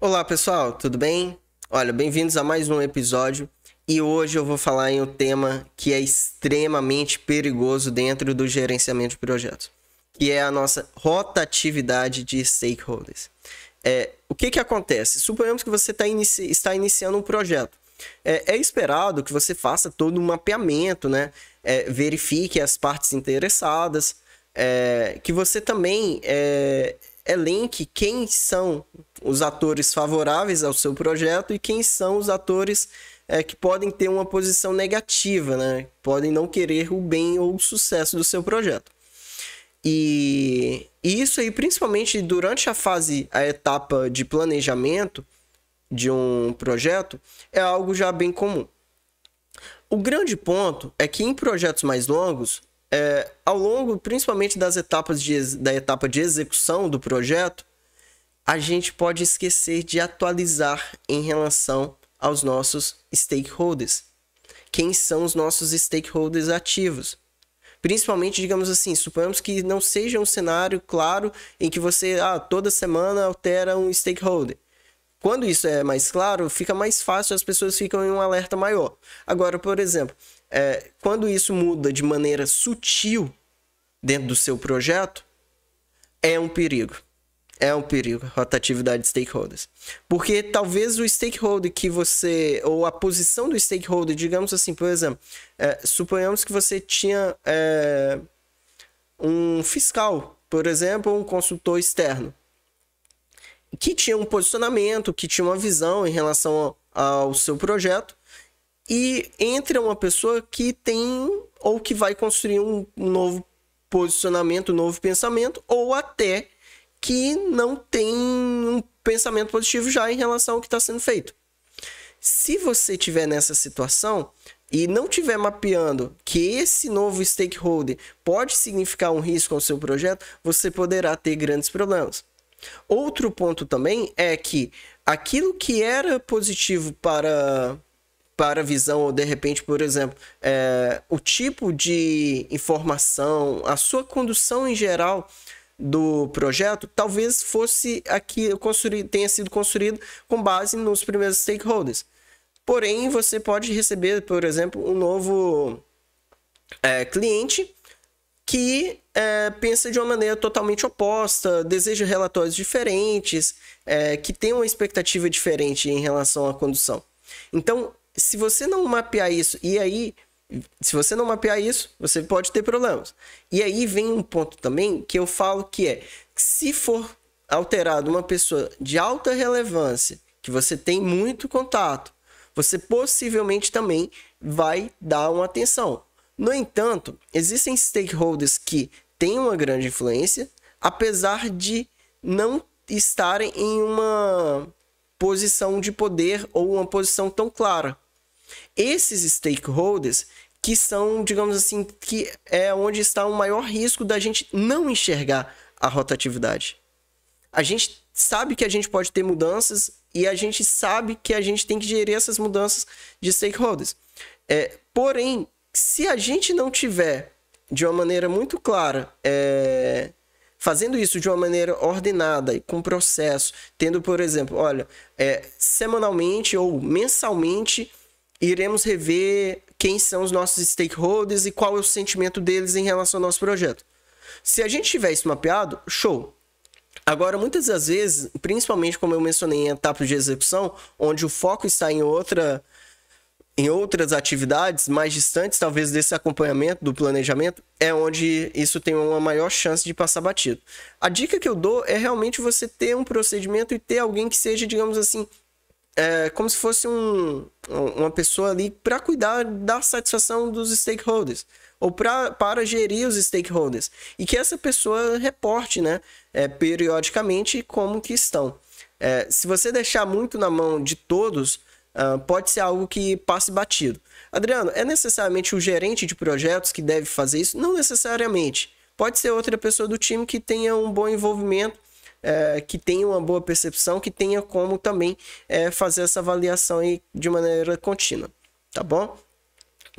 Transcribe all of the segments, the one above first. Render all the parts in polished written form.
Olá pessoal, tudo bem? Olha, bem-vindos a mais um episódio e hoje eu vou falar em um tema que é extremamente perigoso dentro do gerenciamento de projetos, que é a nossa rotatividade de stakeholders. O que acontece? Suponhamos que você está iniciando um projeto. É esperado que você faça todo um mapeamento, né? Verifique as partes interessadas, que você também elenque quem são os atores favoráveis ao seu projeto e quem são os atores que podem ter uma posição negativa, né? Podem não querer o bem ou o sucesso do seu projeto. E isso aí, principalmente durante a etapa de planejamento de um projeto, é algo já bem comum. O grande ponto é que em projetos mais longos, ao longo principalmente da etapa de execução do projeto, a gente pode esquecer de atualizar em relação aos nossos stakeholders. Quem são os nossos stakeholders ativos? Principalmente, digamos assim, suponhamos que não seja um cenário claro em que você toda semana altera um stakeholder. Quando isso é mais claro, fica mais fácil, as pessoas ficam em um alerta maior. Agora, por exemplo, quando isso muda de maneira sutil dentro do seu projeto, é um perigo. É um perigo, rotatividade de stakeholders. Porque talvez o stakeholder que você, ou a posição do stakeholder, digamos assim, por exemplo, suponhamos que você tinha um fiscal, por exemplo, um consultor externo, que tinha um posicionamento, que tinha uma visão em relação ao seu projeto, e entra uma pessoa que tem ou que vai construir um novo posicionamento, um novo pensamento, ou até que não tem um pensamento positivo já em relação ao que está sendo feito. Se você estiver nessa situação e não estiver mapeando que esse novo stakeholder pode significar um risco ao seu projeto, você poderá ter grandes problemas. Outro ponto também é que aquilo que era positivo para a visão, ou de repente, por exemplo, o tipo de informação, a sua condução em geral do projeto, talvez fosse tenha sido construído com base nos primeiros stakeholders. Porém, você pode receber, por exemplo, um novo cliente que pensa de uma maneira totalmente oposta, deseja relatórios diferentes, que tem uma expectativa diferente em relação à condução. Então, se você não mapear isso, você pode ter problemas. E aí vem um ponto também que eu falo que se for alterado uma pessoa de alta relevância, que você tem muito contato, você possivelmente também vai dar uma atenção. No entanto, existem stakeholders que têm uma grande influência, apesar de não estarem em uma posição de poder ou uma posição tão clara. Esses stakeholders que são, digamos assim, que é onde está o maior risco da gente não enxergar a rotatividade. A gente sabe que a gente pode ter mudanças e a gente sabe que a gente tem que gerir essas mudanças de stakeholders. Porém, se a gente não tiver de uma maneira muito clara, fazendo isso de uma maneira ordenada e com processo, tendo, por exemplo, olha, semanalmente ou mensalmente, iremos rever quem são os nossos stakeholders e qual é o sentimento deles em relação ao nosso projeto. Se a gente tiver isso mapeado, show! Agora, muitas das vezes, principalmente como eu mencionei em etapas de execução, onde o foco está em outras atividades mais distantes, talvez desse acompanhamento, do planejamento, é onde isso tem uma maior chance de passar batido. A dica que eu dou é realmente você ter um procedimento e ter alguém que seja, digamos assim, como se fosse uma pessoa ali para cuidar da satisfação dos stakeholders, ou para gerir os stakeholders, e que essa pessoa reporte, né, periodicamente como que estão. Se você deixar muito na mão de todos, pode ser algo que passe batido. Adriano, é necessariamente o gerente de projetos que deve fazer isso? Não necessariamente. Pode ser outra pessoa do time que tenha um bom envolvimento, que tenha uma boa percepção, que tenha como também fazer essa avaliação aí de maneira contínua. Tá bom?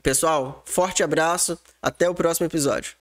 Pessoal, forte abraço. Até o próximo episódio.